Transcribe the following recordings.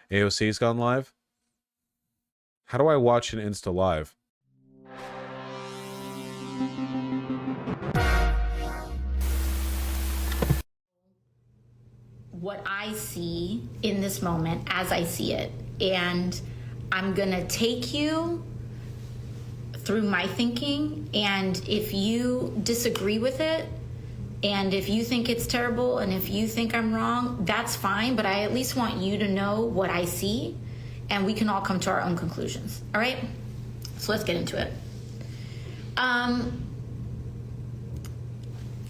AOC's gone live? How do I watch an Insta live? What I see in this moment as I see it. And I'm gonna take you through my thinking, and if you disagree with it, and if you think it's terrible, and if you think I'm wrong, that's fine, but I at least want you to know what I see, and we can all come to our own conclusions, all right? So let's get into it.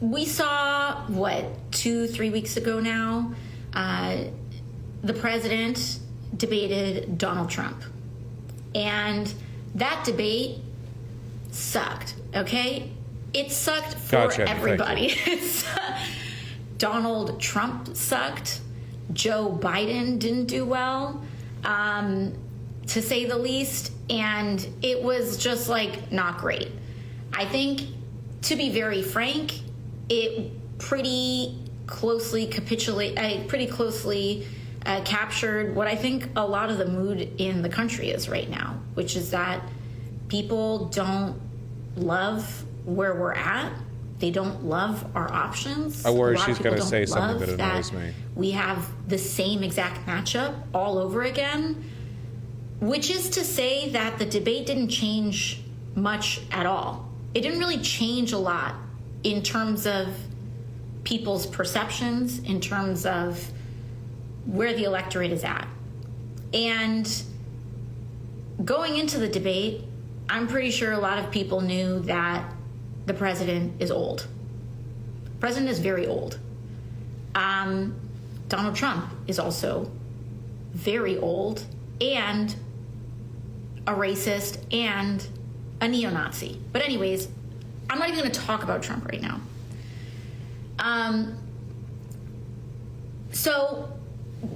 We saw, 2-3 weeks ago now, the president debated Donald Trump. And that debate sucked, okay? It sucked for everybody. Donald Trump sucked. Joe Biden didn't do well, to say the least. And it was just like not great. I think, to be very frank, it pretty closely captured what I think a lot of the mood in the country is right now, which is that people don't love where we're at. They don't love our options. I worry she's going to say something that annoys me. We have the same exact matchup all over again, which is to say that the debate didn't change much at all. It didn't really change a lot in terms of people's perceptions, in terms of where the electorate is at. And going into the debate, I'm pretty sure a lot of people knew that the president is old. The president is very old. Donald Trump is also very old and a racist and a neo-Nazi. But anyways, I'm not even going to talk about Trump right now. So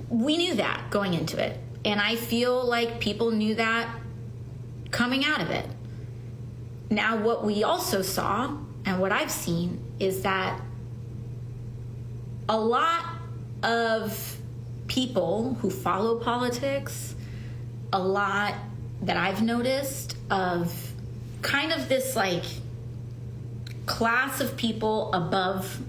we knew that going into it. And I feel like people knew that coming out of it. Now, what we also saw, and what I've seen, is that a lot of people who follow politics, a lot that I've noticed of kind of this like class of people above,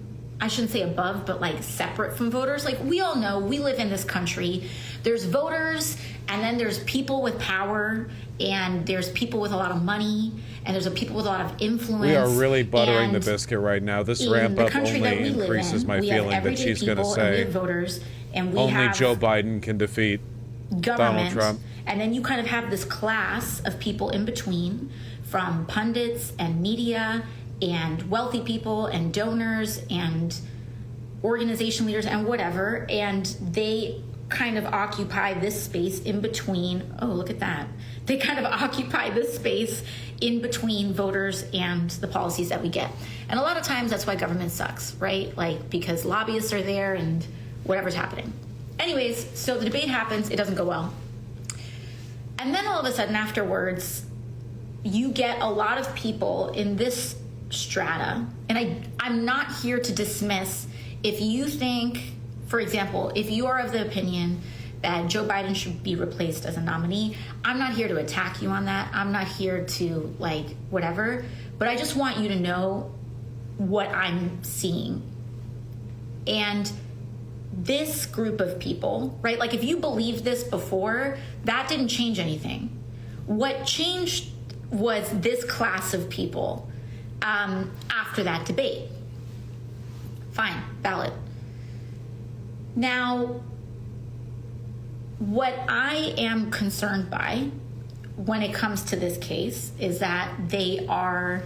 I shouldn't say above, but like separate from voters. Like, we all know we live in this country. There's voters, and then there's people with power, and there's people with a lot of money, and there's people with a lot of influence. We are really buttering the biscuit right now. This ramp up only increases my feeling that she's going to say voters, and we only have Joe Biden can defeat Donald Trump. And then you kind of have this class of people in between, from pundits and media and wealthy people and donors and organization leaders and whatever, and they kind of occupy this space in between. Oh, look at that. They kind of occupy this space in between voters and the policies that we get. And a lot of times that's why government sucks, right? Like, because lobbyists are there and whatever's happening. Anyways, so the debate happens, it doesn't go well. And then all of a sudden afterwards, you get a lot of people in this strata, and I'm not here to dismiss if you think, for example, if you are of the opinion that Joe Biden should be replaced as a nominee, I'm not here to attack you on that. I'm not here to like whatever, but I just want you to know what I'm seeing. And this group of people, right? Like, if you believed this before, that didn't change anything. What changed was this class of people after that debate. Fine, valid. Now, what I am concerned by when it comes to this case is that they are,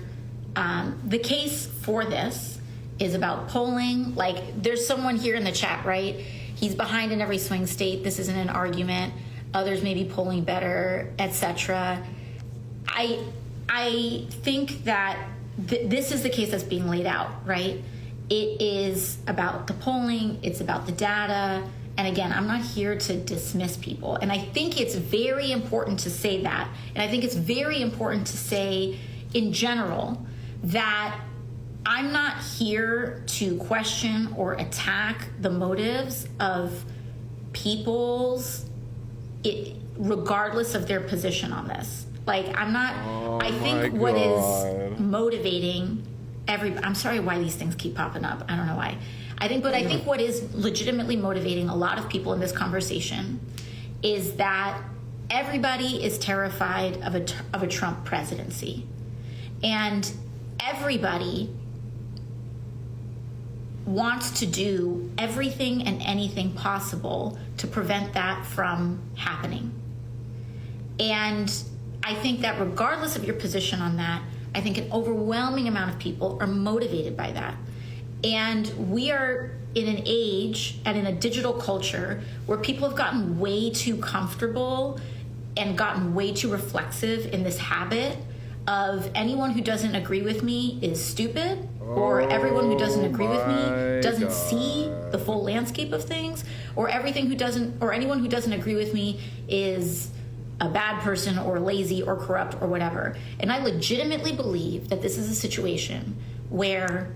the case for this is about polling. Like, there's someone here in the chat, right? He's behind in every swing state. This isn't an argument. Others may be polling better, etc. I think that this is the case that's being laid out, right? It is about the polling. It's about the data. And again, I'm not here to dismiss people. And I think it's very important to say that. And I think it's very important to say in general that I'm not here to question or attack the motives of people's regardless of their position on this. Like, I'm not, I think my what God. is motivating I'm sorry why these things keep popping up. I don't know why. I think what is legitimately motivating a lot of people in this conversation is that everybody is terrified of a Trump presidency. And everybody wants to do everything and anything possible to prevent that from happening. And I think that regardless of your position on that, I think an overwhelming amount of people are motivated by that. And we are in an age and in a digital culture where people have gotten way too comfortable and gotten way too reflexive in this habit of anyone who doesn't agree with me is stupid, or everyone who doesn't agree with me doesn't see the full landscape of things, or anyone who doesn't agree with me is a bad person or lazy or corrupt or whatever. And I legitimately believe that this is a situation where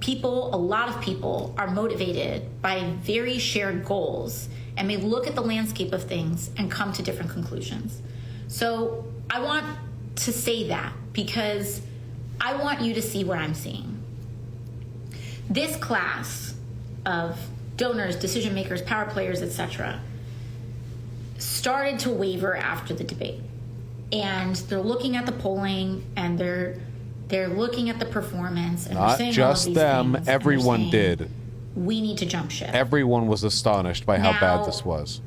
a lot of people are motivated by very shared goals and may look at the landscape of things and come to different conclusions. So I want to say that because I want you to see what I'm seeing. This class of donors, decision makers, power players, etc., started to waver after the debate. And they're looking at the polling and they're looking at the performance and not they're saying just all of these them, things, everyone did. We need to jump ship. Everyone was astonished by how bad this was.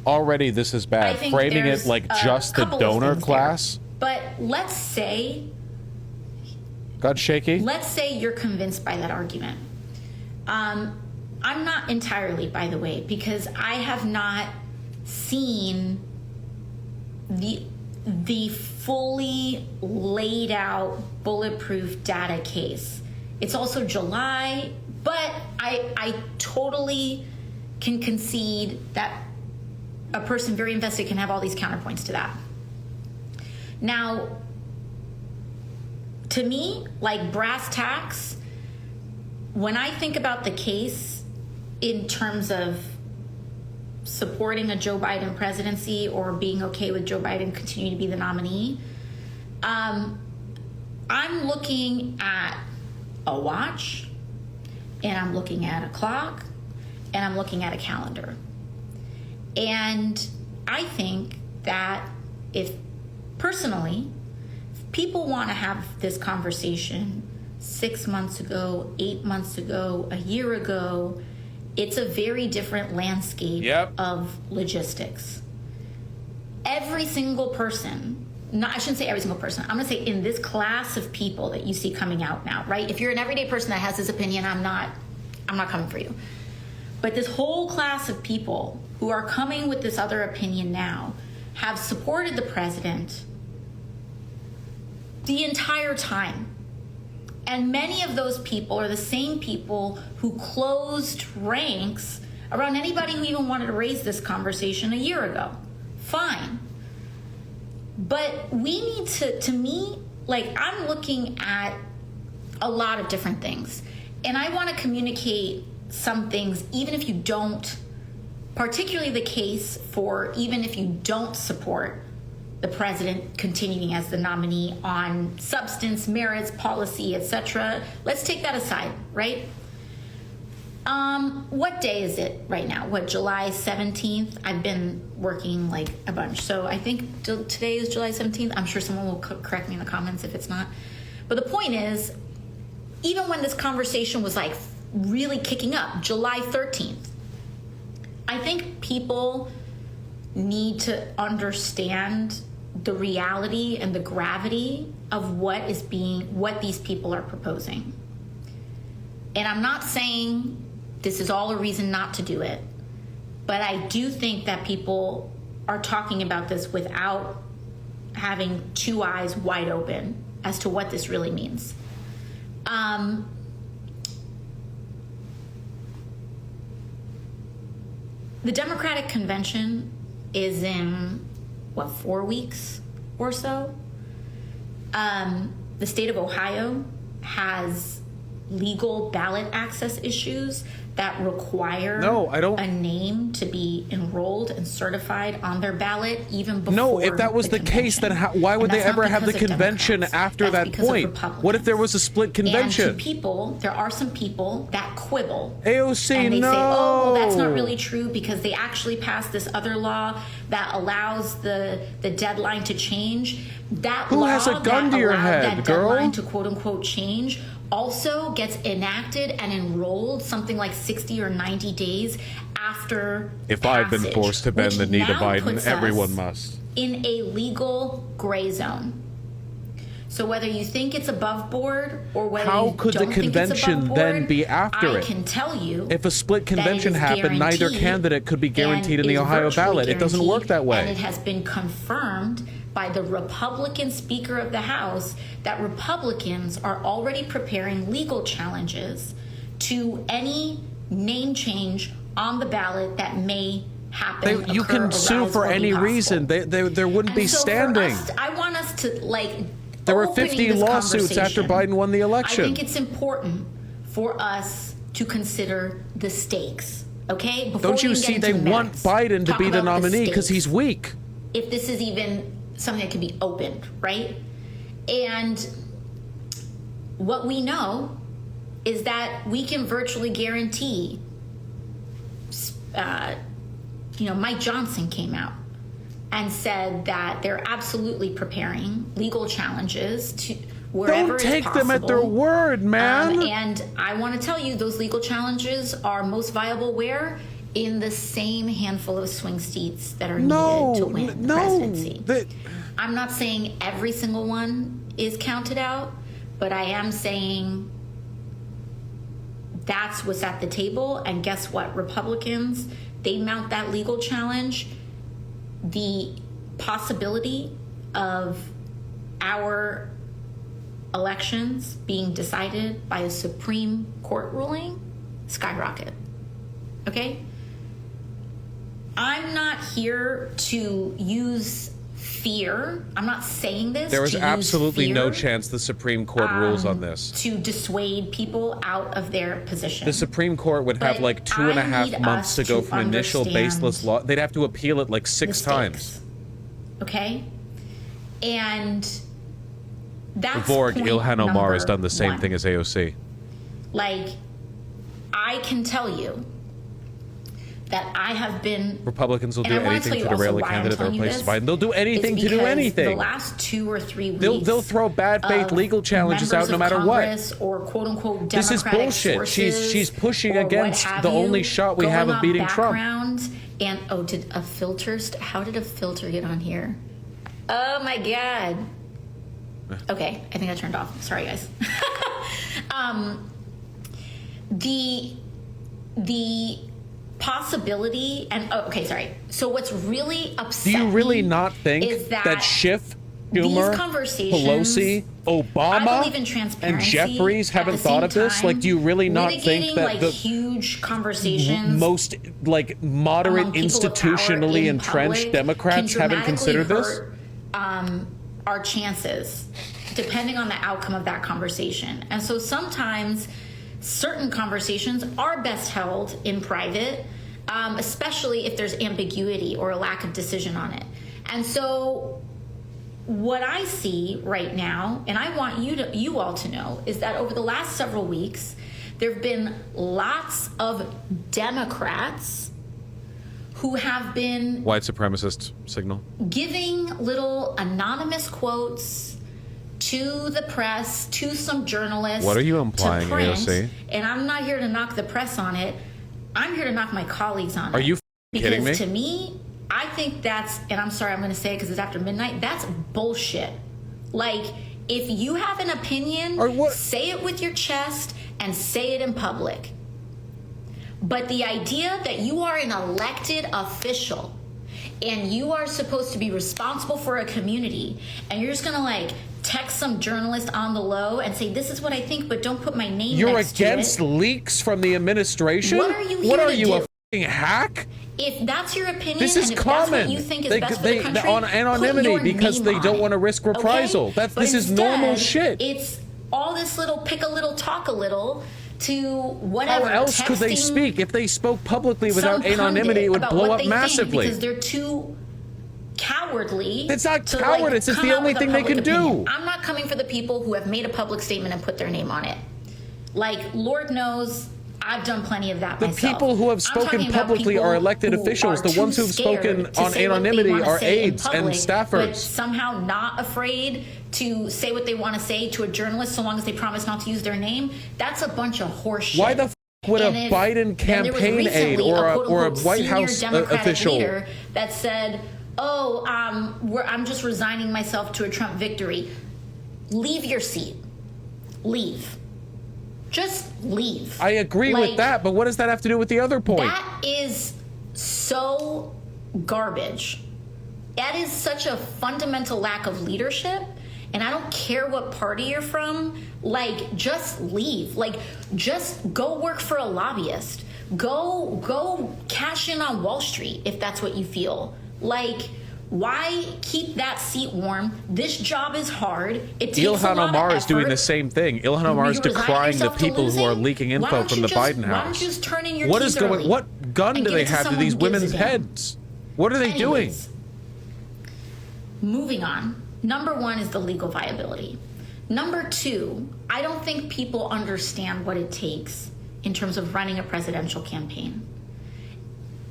Already this is bad. Framing it like just the donor class. But let's say, God shaky. Let's say you're convinced by that argument. I'm not entirely, by the way, because I have not seen the fully laid out bulletproof data case. It's also July, but I totally can concede that a person very invested can have all these counterpoints to that. Now, to me, like brass tacks, when I think about the case in terms of supporting a Joe Biden presidency or being okay with Joe Biden continuing to be the nominee, I'm looking at a watch, and I'm looking at a clock, and I'm looking at a calendar. And I think that if people want to have this conversation 6 months ago, 8 months ago, a year ago, it's a very different landscape of logistics. Every single person, I shouldn't say every single person, I'm going to say in this class of people that you see coming out now, right? If you're an everyday person that has this opinion, I'm not coming for you. But this whole class of people who are coming with this other opinion now have supported the president the entire time. And many of those people are the same people who closed ranks around anybody who even wanted to raise this conversation a year ago. Fine. But we need to me, like, I'm looking at a lot of different things. And I want to communicate some things, even if you don't, particularly the case for even if you don't support the president continuing as the nominee on substance, merits, policy, etc. Let's take that aside, right? What day is it right now? July 17th? I've been working like a bunch. So I think today is July 17th. I'm sure someone will correct me in the comments if it's not. But the point is, even when this conversation was like really kicking up, July 13th, I think people need to understand the reality and the gravity of what these people are proposing. And I'm not saying this is all a reason not to do it, but I do think that people are talking about this without having two eyes wide open as to what this really means. The Democratic Convention is in 4 weeks or so. The state of Ohio has legal ballot access issues that require a name to be enrolled been certified on their ballot even before. No, if that was the case, then why would they ever have the convention after that point? What if there was a split convention? And to people, there are some people that quibble. AOC, and they no. say, oh, that's not really true because they actually passed this other law that allows the deadline to change. That Who law has a gun to your head, that girl? deadline to quote unquote change also gets enacted and enrolled something like 60 or 90 days after If passage, I've been forced to bend the knee to now Biden, puts everyone us must. in a legal gray zone. So whether you think it's above board or whether How you could the don't think it's convention above then board, be after I it? can tell you If a split that it convention is happened, neither guaranteed candidate could be guaranteed in and the is Ohio virtually ballot. It doesn't work that way. And it has been confirmed by the Republican Speaker of the House that Republicans are already preparing legal challenges to any name change on the ballot that may happen. You can sue for any reason. There wouldn't be standing. I want us to There were 50 lawsuits after Biden won the election. I think it's important for us to consider the stakes, okay? Don't you see they want Biden to be the nominee because he's weak? If this is even something that can be opened, right? And what we know is that we can virtually guarantee, Mike Johnson came out and said that they're absolutely preparing legal challenges to wherever it's possible. Don't take them at their word, man. And I want to tell you, those legal challenges are most viable where? In the same handful of swing seats that are needed to win the presidency. I'm not saying every single one is counted out, but I am saying that's what's at the table. And guess what? Republicans, they mount that legal challenge. The possibility of our elections being decided by a Supreme Court ruling skyrocket. Okay? I'm not here to use fear. I'm not saying this. There is absolutely no chance the Supreme Court rules on this. To dissuade people out of their position. The Supreme Court would have like 2.5 months to go from initial baseless law. They'd have to appeal it like 6 times. Okay? And that's Vorg point Ilhan Omar has done the same one. thing as AOC. I can tell you that I have been... Republicans will do anything to derail a candidate that replaces Biden. They'll do anything to do anything. The last 2 or 3 weeks... They'll throw bad faith legal challenges out no matter what. Or quote-unquote this is bullshit. She's pushing against the only shot we have of beating Trump. And, how did a filter get on here? Oh my God. Okay, I think I turned off. Sorry, guys. The possibility so what's really upsetting, do you really not think is that Schiff, Schumer, Pelosi, Obama, and Jeffries haven't thought of this? Do you really not think that the huge conversations most moderate, institutionally entrenched Democrats haven't considered this? Our chances, depending on the outcome of that conversation. And so sometimes certain conversations are best held in private, especially if there's ambiguity or a lack of decision on it. And so what I see right now, and I want you all to know, is that over the last several weeks, there have been lots of Democrats who have been white supremacist signal giving little anonymous quotes to the press, to some journalists. What are you implying, AOC? And I'm not here to knock the press on it. I'm here to knock my colleagues on it. Are you kidding me? Because to me, I think that's, and I'm sorry I'm going to say it because it's after midnight, that's bullshit. If you have an opinion, say it with your chest and say it in public. But the idea that you are an elected official and you are supposed to be responsible for a community and you're just going to text some journalist on the low and say, this is what I think, but don't put my name next to it. You're against leaks from the administration? What are you here What are to you, do? a f***ing hack? If that's your opinion, this is and if common. That's what you think is best for the country, on anonymity because they don't want to risk reprisal. Okay? This is normal shit. It's all this little pick a little, talk a little to whatever. How else could they speak? If they spoke publicly without anonymity, it would blow up massively. Because they're too cowardly. It's not cowardice. It's the only thing they can do. I'm not coming for the people who have made a public statement and put their name on it. Like, Lord knows, I've done plenty of that myself. The people who have spoken publicly are elected officials. The ones who've spoken on anonymity are aides and staffers. But somehow not afraid to say what they want to say to a journalist so long as they promise not to use their name. That's a bunch of horse shit. Why the f would a Biden campaign aide or a White House official that said, oh, I'm just resigning myself to a Trump victory. Leave your seat. Leave. Just leave. I agree with that, but what does that have to do with the other point? That is so garbage. That is such a fundamental lack of leadership. And I don't care what party you're from. Like, just leave. Like, just go work for a lobbyist. Go cash in on Wall Street if that's what you feel. Like, why keep that seat warm? This job is hard. It takes Ilhan a lot Omar of is doing effort. the same thing. Ilhan Omar is decrying the people who are leaking info from the Biden house. Why don't you just turn in your What keys is going? early What gun do they have to these women's heads? What are they doing? Moving on. Number one is the legal viability. Number two, I don't think people understand what it takes in terms of running a presidential campaign.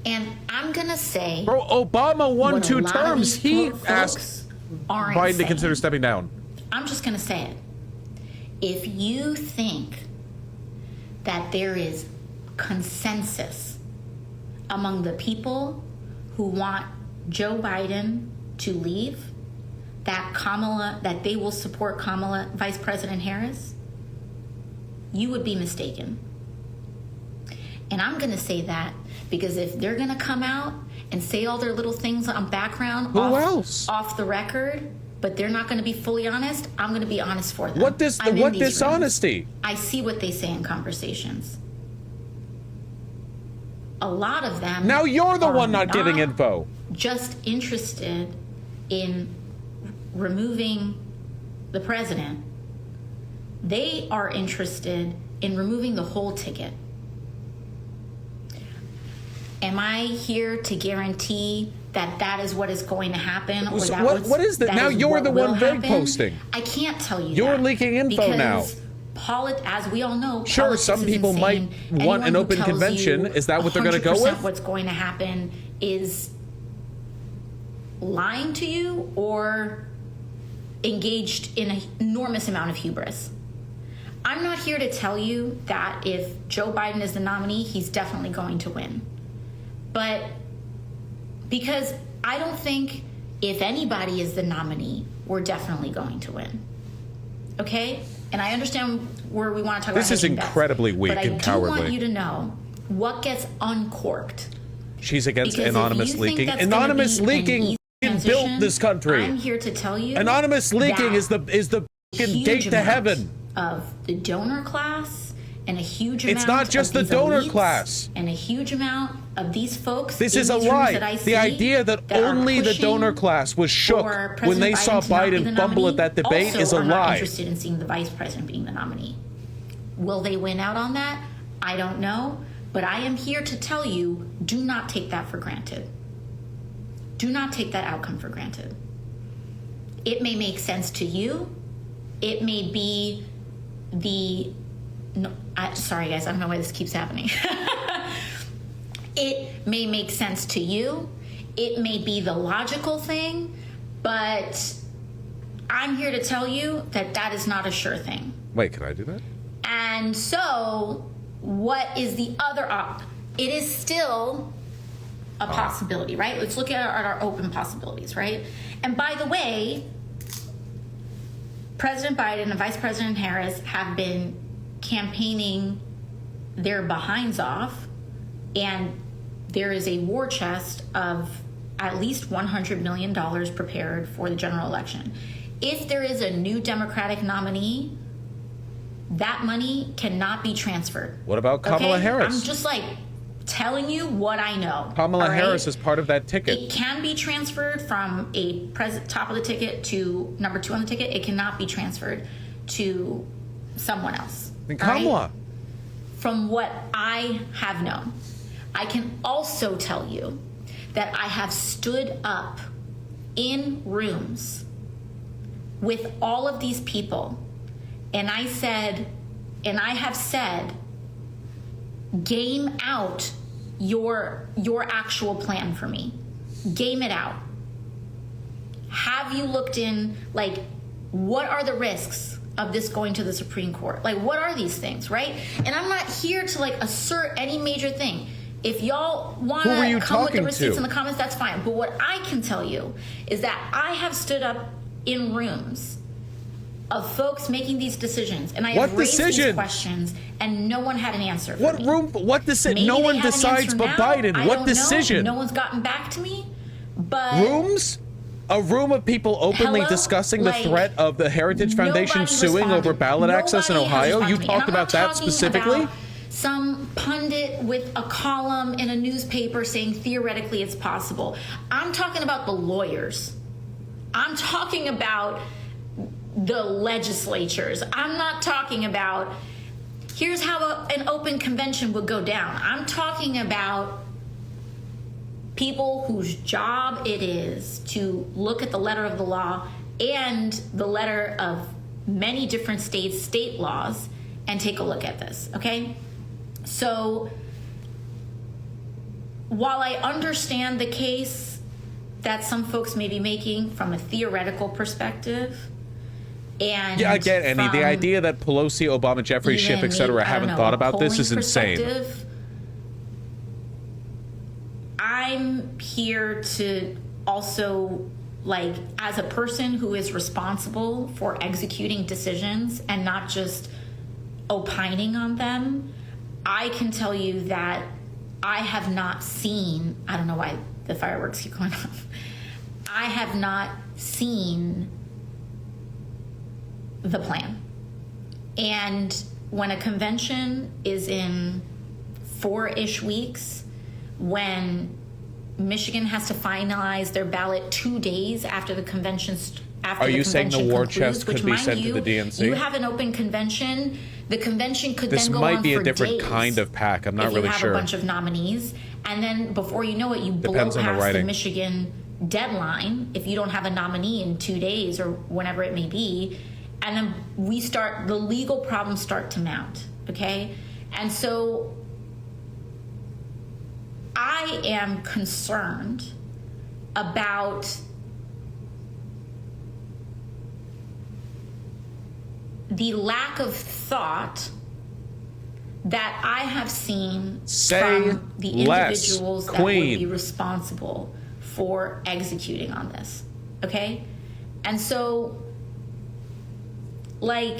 And I'm going to say... Bro, Obama won 2 terms. He asked Biden to consider stepping down. I'm just going to say it. If you think that there is consensus among the people who want Joe Biden to leave, that they will support Kamala, Vice President Harris, you would be mistaken. And I'm going to say that because if they're going to come out and say all their little things on background off the record, but they're not going to be fully honest, I'm going to be honest for them. What dishonesty? I see what they say in conversations. A lot of them. Now you're the one not giving info. Just interested in removing the president. They are interested in removing the whole ticket. Am I here to guarantee that that is what is going to happen? Or what is that? Now you're the one vague posting. I can't tell you. You're leaking info now. As we all know, sure, some people might want an open convention. Is that what they're going to go with? What's going to happen is lying to you or engaged in an enormous amount of hubris. I'm not here to tell you that if Joe Biden is the nominee, he's definitely going to win. But because I don't think if anybody is the nominee, we're definitely going to win. Okay? And I understand where we want to talk about this is incredibly weak and cowardly. But I do want you to know what gets uncorked. She's against anonymous leaking. Anonymous leaking built this country. I'm here to tell you anonymous leaking is the gate to heaven of the donor class and a huge amount. It's not just the donor class and a huge amount of these folks. This is a lie. The idea that only the donor class was shook when they saw Biden fumble at that debate is a lie. Not interested in seeing the vice president being the nominee. Will they win out on that? I don't know, but I am here to tell you: do not take that for granted. Do not take that outcome for granted. It may make sense to you. It may be sorry guys, I don't know why this keeps happening. It may make sense to you. It may be the logical thing, but I'm here to tell you that that is not a sure thing. Wait, can I do that? And so, what is the other it is still a possibility, right? Let's look at our open possibilities, right? And by the way, President Biden and Vice President Harris have been campaigning their behinds off, and there is a war chest of at least $100 million prepared for the general election. If there is a new Democratic nominee, that money cannot be transferred. What about Kamala Harris? I'm just telling you what I know. Kamala Harris is part of that ticket. It can be transferred from a top of the ticket to number 2 on the ticket. It cannot be transferred to someone else. Then Kamala. from what I have known. I can also tell you that I have stood up in rooms with all of these people, and I have said, game out your actual plan for me. Game it out. Have you looked in, like, what are the risks of this going to the Supreme Court? Like, what are these things, right? And I'm not here to, like, assert any major thing. If y'all want to come with the receipts in the comments, that's fine. But what I can tell you is that I have stood up in rooms of folks making these decisions, and I have raised these questions, and no one had an answer for me. What decision? No one decides but Biden. What decision? No one's gotten back to me, but... Rooms? A room of people openly discussing the threat of the Heritage Foundation suing over ballot access in Ohio? You talked about that specifically? Some pundit with a column in a newspaper saying theoretically it's possible. I'm talking about the lawyers. I'm talking about the legislatures. I'm not talking about, here's how an open convention would go down. I'm talking about people whose job it is to look at the letter of the law and the letter of many different states' state laws and take a look at this, okay? So while I understand the case that some folks may be making from a theoretical perspective, and yeah, I get Annie. The idea that Pelosi, Obama, Jeffries, Schiff, etc. haven't thought about this is insane. I'm here to also, like, as a person who is responsible for executing decisions and not just opining on them, I can tell you that I have not seen, I don't know why the fireworks keep going off, I have not seen the plan. And when a convention is in 4-ish weeks, when Michigan has to finalize their ballot 2 days after the convention Are you saying the war chest could be sent to the DNC? You have an open convention. The convention could then go on for days. This might be a different kind of PAC. I'm not really sure. If you have a bunch of nominees, and then before you know it, you blow past the Michigan deadline if you don't have a nominee in 2 days or whenever it may be, and then the legal problems start to mount, okay? And so I am concerned about the lack of thought that I have seen from the individuals that would be responsible for executing on this, okay? And so, like,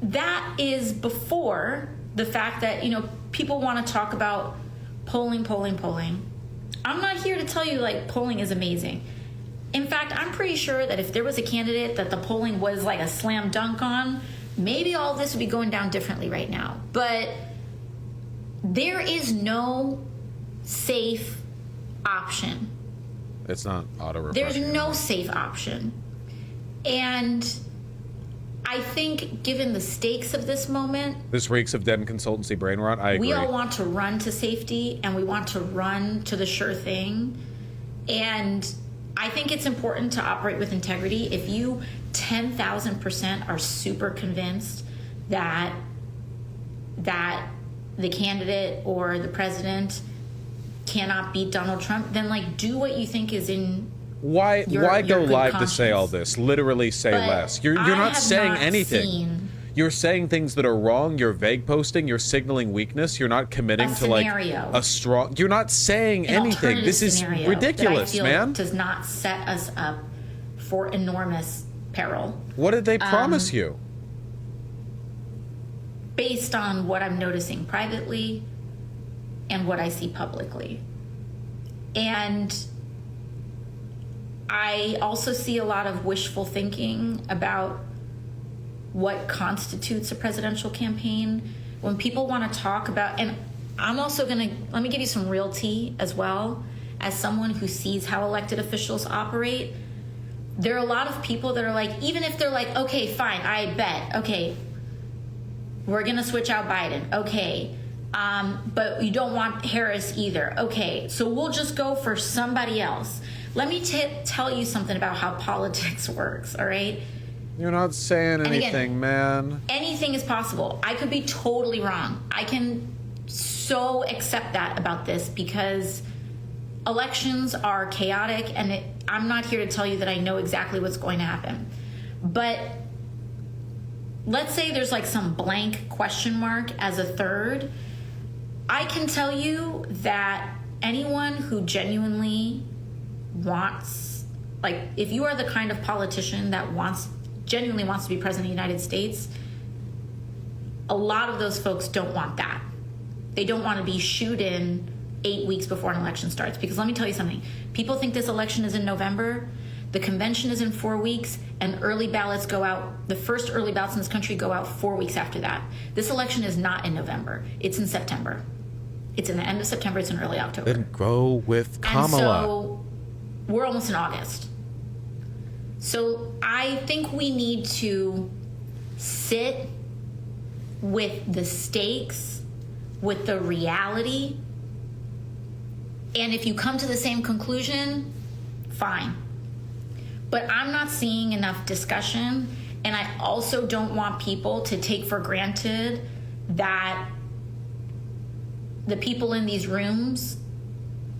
that is before the fact that, you know, people want to talk about polling. I'm not here to tell you, like, polling is amazing. In fact, I'm pretty sure that if there was a candidate that the polling was like a slam dunk on, maybe all this would be going down differently right now. But there is no safe option. It's not auto-refreshing. There's no safe option. And I think given the stakes of this moment... This reeks of Dem consultancy brain rot. I agree. We all want to run to safety, and we want to run to the sure thing. And I think it's important to operate with integrity. If you 10,000% are super convinced that the candidate or the president cannot beat Donald Trump, then, like, do what you think is in why go live conscience. To say all this? Literally say less. You're not saying anything. You're saying things that are wrong. You're vague posting. You're signaling weakness. You're not committing to like a strong. You're not saying anything. This is ridiculous, that I feel man. Does not set us up for enormous peril. What did they promise you? Based on what I'm noticing privately and what I see publicly. And I also see a lot of wishful thinking about what constitutes a presidential campaign. When people want to talk about, and I'm also going to, let me give you some real tea as well, as someone who sees how elected officials operate. There are a lot of people that are like, even if they're like, okay, fine, I bet, okay, We're going to switch out Biden. Okay. But you don't want Harris either. Okay. So we'll just go for somebody else. Let me tell you something about how politics works, all right? You're not saying anything, again, man. Anything is possible. I could be totally wrong. I can so accept that about this because elections are chaotic, and I'm not here to tell you that I know exactly what's going to happen. But let's say there's like some blank question mark as a third. I can tell you that anyone who genuinely wants, like, if you are the kind of politician that genuinely wants to be president of the United States, a lot of those folks don't want that. They don't want to be shooed in 8 weeks before an election starts. Because let me tell you something. People think this election is in November. The convention is in 4 weeks, and early ballots go out. The first early ballots in this country go out 4 weeks after that. This election is not in November. It's in September. It's in the end of September. It's in early October. Then go with Kamala. And so we're almost in August. So I think we need to sit with the stakes, with the reality. And if you come to the same conclusion, fine. But I'm not seeing enough discussion. And I also don't want people to take for granted that the people in these rooms,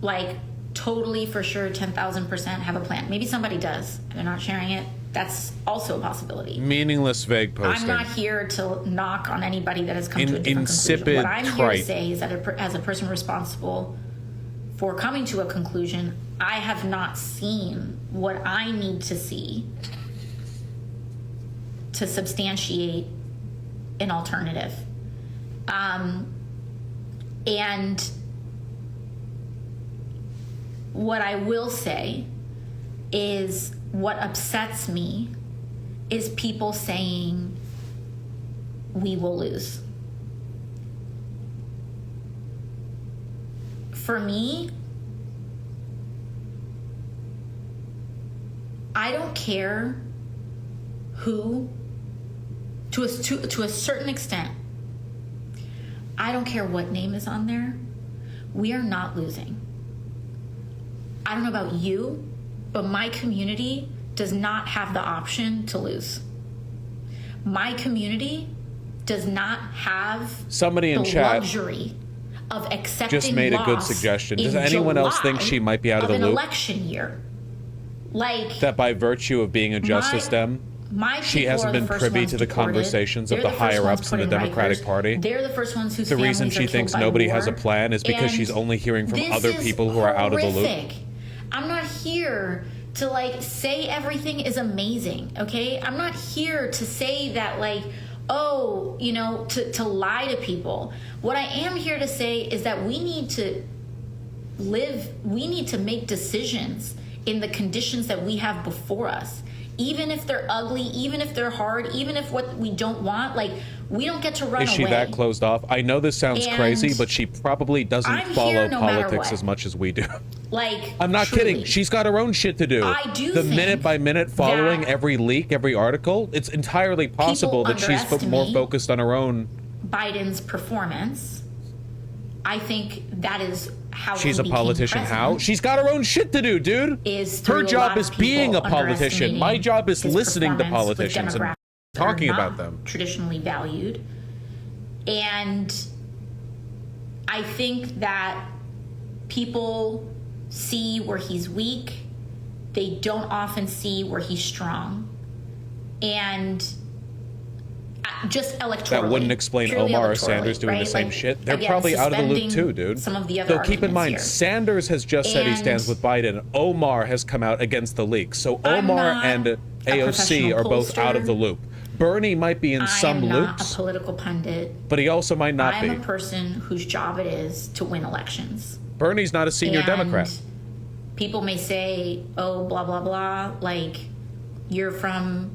like, totally for sure 10,000% have a plan. Maybe somebody does. They're not sharing it. That's also a possibility. Meaningless, vague posting. I'm not here to knock on anybody that has come to a different insipid, conclusion. What I'm here trite. to say is that as a person responsible for coming to a conclusion, I have not seen what I need to see to substantiate an alternative. And what I will say is what upsets me is people saying we will lose. For me, I don't care who, to a certain extent, I don't care what name is on there. We are not losing. I don't know about you, but my community does not have the option to lose. My community does not have Somebody in the chat luxury of accepting just made a good loss suggestion. in Does anyone else think July she might be out of the an loop? election year? Like, That by virtue of being a Justice Dem, she people hasn't are the been first privy ones to the deported. conversations of They're the first higher ones ups put in the in Democratic Rikers. Party. They're the first ones whose The reason families she are thinks killed by nobody war. has a plan is because she's And only hearing from this other is people who are out of the loop. horrific. I'm not here to, like, say everything is amazing, okay? I'm not here to say that, like, oh, you know, to lie to people. What I am here to say is that we need to make decisions in the conditions that we have before us. Even if they're ugly, even if they're hard, even if what we don't want, like, we don't get to run away. Is she that closed off? I know this sounds And crazy, but she probably doesn't I'm follow here no matter politics what. as much as we do. Like, I'm not truly. kidding. She's got her own shit to do. I do the think minute by minute following that every leak, every article, it's entirely possible that she's more underestimate focused on her own. Biden's performance. I think that is how She's he a became politician. How? president. She's got her own shit to do, dude. Is through Her a job lot is of being a people politician. My job is underestimating his listening to performance with politicians and demographics that are talking not about them. Traditionally valued. And I think that people see where he's weak. They don't often see where he's strong. And just electorally. That wouldn't explain purely Omar or electorally, Sanders doing right? the same Like, shit. They're again, probably out of the loop too, suspending dude. Some of the other Though keep in mind, arguments here. Sanders has just said he And stands with Biden. Omar has come out against the leak. So I'm Omar not and a AOC are professional both out of pollster. the loop. Bernie might be in some I am not loops, a political pundit. but he also might not I'm be. a person whose job it is to win elections. Bernie's not a senior And Democrat. people may say, oh, blah, blah, blah, like, you're from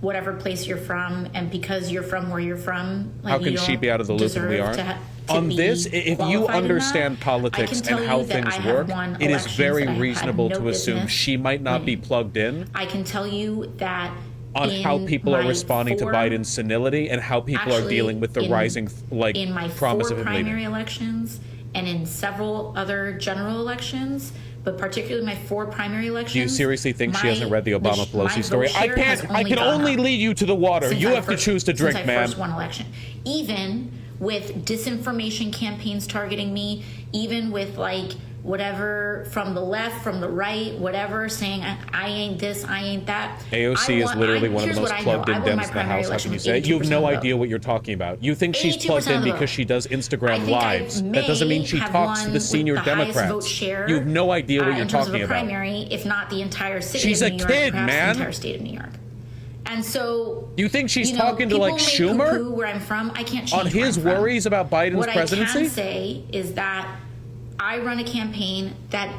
whatever place you're from, and because you're from where you're from, like, How can you she don't be out of the loop and we deserve aren't? to On be this, if you qualified in that. understand I politics can tell and how you that things I have work, won it is elections very that I had reasonable no to assume business she might not be winning. plugged in. I can tell you that on how people are responding to Biden's senility and how people are dealing with the rising in my promise of him primary leaving. elections and in several other general elections, but particularly my 4 primary elections. Do you seriously think she hasn't read the Obama Pelosi story? I can gone only up lead you to the water. You have to choose to drink, since I first won election. Even with disinformation campaigns targeting me, even with like whatever from the left, from the right, whatever, saying I ain't this, I ain't that. AOC is literally one of the most plugged in Dems in the House. How can you say it? You have no idea what you're talking about. You think she's plugged in because she does Instagram lives. That doesn't mean she talks to the senior Democrats. You have no idea what you're talking about. Primary, if not the entire city she's of New a York, kid, perhaps man. the entire state of New York. And so, you think she's talking to like Schumer? Where I'm from, I can't change on his worries about Biden's presidency? What I can say is that I run a campaign that's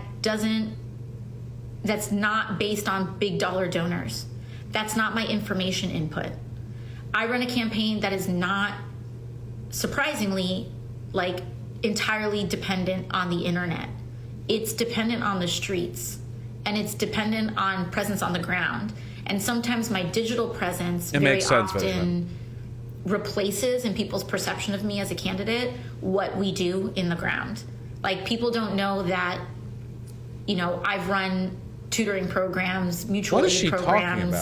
not based on big dollar donors. That's not my information input. I run a campaign that is not, surprisingly, like entirely dependent on the internet. It's dependent on the streets, and it's dependent on presence on the ground. And sometimes my digital presence very often replaces in people's perception of me as a candidate what we do in the ground. Like, people don't know that, you know, I've run tutoring programs, mutual aid programs,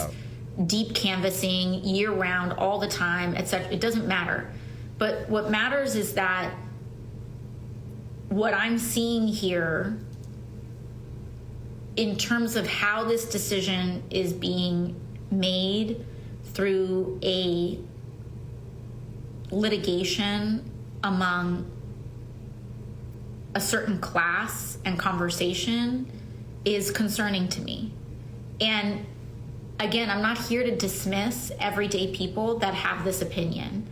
deep canvassing, year round, all the time, etc. It doesn't matter. But what matters is that what I'm seeing here in terms of how this decision is being made through a litigation among a certain class and conversation is concerning to me. And again, I'm not here to dismiss everyday people that have this opinion.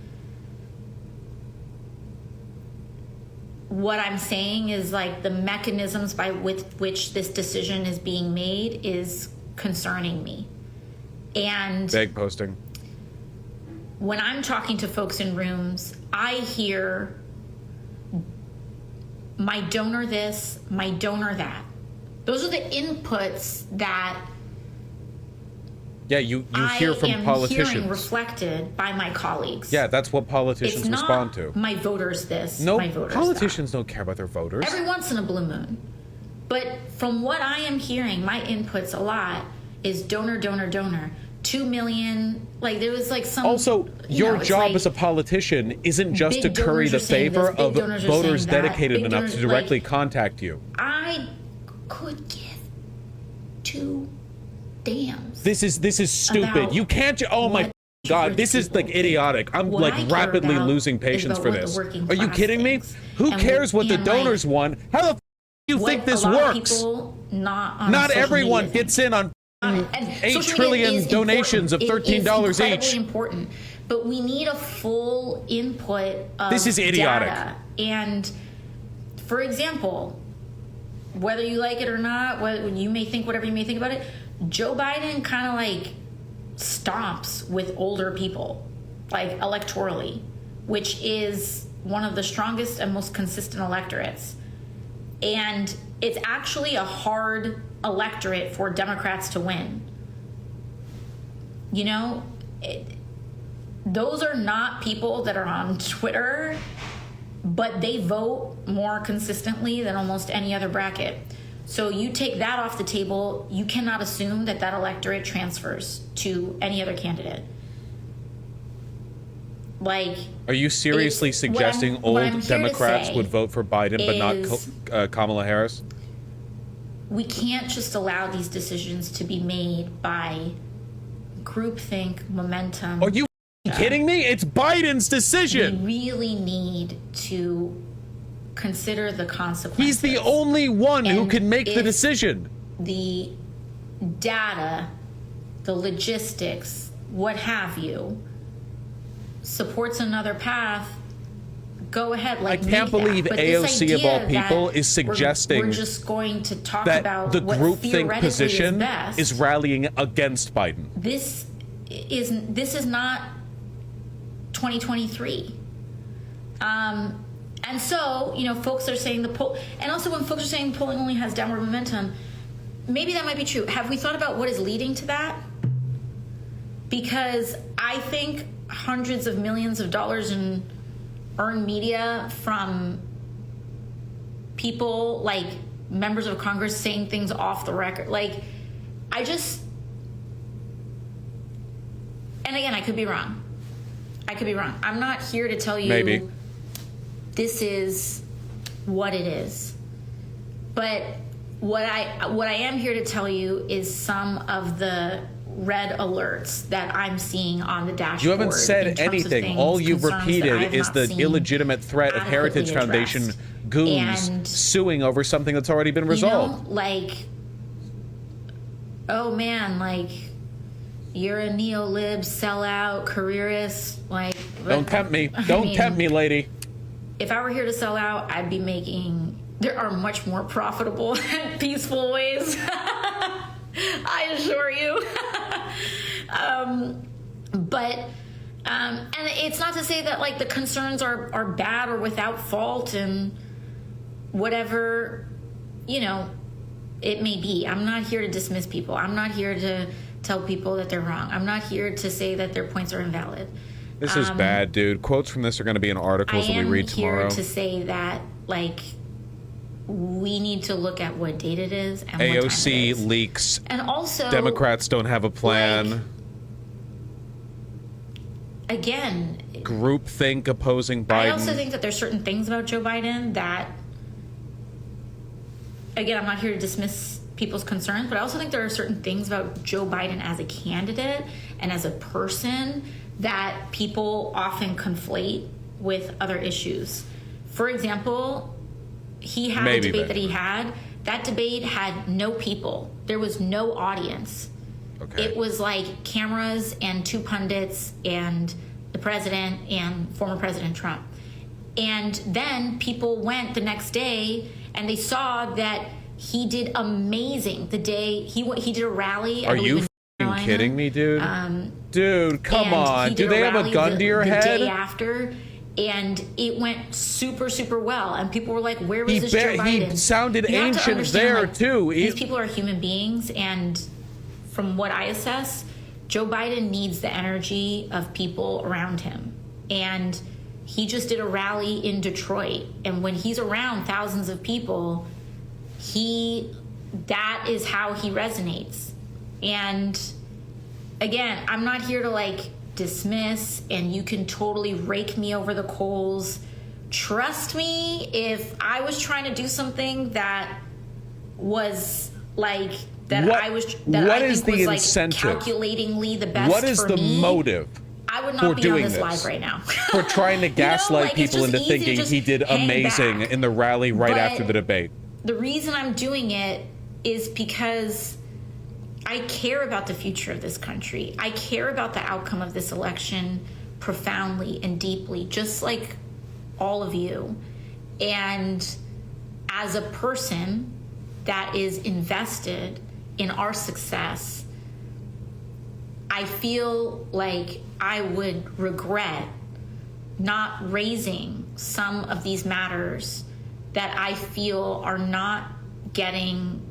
What I'm saying is, like, the mechanisms by which this decision is being made is concerning me. And beg posting. When I'm talking to folks in rooms, I hear my donor this, my donor that. Those are the inputs that you hear from politicians. Hearing reflected by my colleagues. Yeah, that's what politicians respond to. My voters this, no, my voters politicians that. Don't care about their voters. Every once in a blue moon. But from what I am hearing, my inputs a lot is donor, donor, donor. 2 million, like there was like some... Also, your job like, as a politician isn't just to curry the favor of voters dedicated enough to directly contact you. I could give 2 dams. This is stupid. You can't... Oh my God, this is like idiotic. I'm like rapidly losing patience for this. Are you kidding me? Who cares what the donors want? How the f*** do you think this works? Not everyone gets in on 8 trillion donations of $13 each. Important, but we need a full input of this is idiotic. Data. And for example, whether you like it or not, whether you may think whatever you may think about it, Joe Biden kind of like stomps with older people, like electorally, which is one of the strongest and most consistent electorates. And it's actually a hard electorate for Democrats to win. You know, those are not people that are on Twitter, but they vote more consistently than almost any other bracket. So you take that off the table, you cannot assume that that electorate transfers to any other candidate. Like, are you seriously suggesting old Democrats would vote for Biden but not Kamala Harris? We can't just allow these decisions to be made by groupthink, momentum. Are you kidding me? It's Biden's decision. We really need to consider the consequences. He's the only one who can make the decision. The data, the logistics, what have you, supports another path, go ahead. Like, I can't believe AOC of all people is suggesting we're just going to talk that about the what groupthink position is rallying against Biden. This is not 2023. And so, you know, folks are saying the poll, and also when folks are saying polling only has downward momentum, maybe that might be true. Have we thought about what is leading to that? because I think hundreds of millions of dollars in earned media from people like members of Congress saying things off the record. Like, I just, and again, I could be wrong. I'm not here to tell you maybe this is what it is. But what I am here to tell you is some of the red alerts that I'm seeing on the dashboard. You haven't said anything. All you've repeated is the illegitimate threat of Heritage Foundation goons suing over something that's already been resolved. You know, like, oh man, like, you're a neo-lib, sellout, careerist. Like, don't tempt me. Don't tempt me, lady. If I were here to sell out, I'd be making... There are much more profitable and peaceful ways. I assure you. And it's not to say that like the concerns are bad or without fault and whatever, you know, it may be. I'm not here to dismiss people. I'm not here to tell people that they're wrong. I'm not here to say that their points are invalid. This is bad, dude. Quotes from this are going to be in articles that we read tomorrow. I am here to say that, like, we need to look at what date it is and AOC what time it is. leaks. And also, Democrats don't have a plan. Like, again, groupthink opposing Biden. I also think that there's certain things about Joe Biden that, again, I'm not here to dismiss people's concerns, but I also think there are certain things about Joe Biden as a candidate and as a person that people often conflate with other issues. For example, he had a debate that he had. That debate had no people. There was no audience. Okay. It was like cameras and two pundits and the president and former President Trump. And then people went the next day and they saw that he did amazing the day he did a rally. Are you f***ing kidding me, dude? Dude, come on. Do they have a gun to your head? The day after. And it went super, super well. And people were like, where was this Joe Biden? He sounded ancient there, like, too. These people are human beings. And from what I assess, Joe Biden needs the energy of people around him. And he just did a rally in Detroit. And when he's around thousands of people, that is how he resonates. And again, I'm not here to like dismiss, and you can totally rake me over the coals. Trust me, if I was trying to do something that was like I think was like calculatingly the best. What is the motive? I would not be on this live right now. For trying to gaslight people into thinking he did amazing in the rally right after the debate. The reason I'm doing it is because I care about the future of this country. I care about the outcome of this election profoundly and deeply, just like all of you. And as a person that is invested in our success, I feel like I would regret not raising some of these matters that I feel are not getting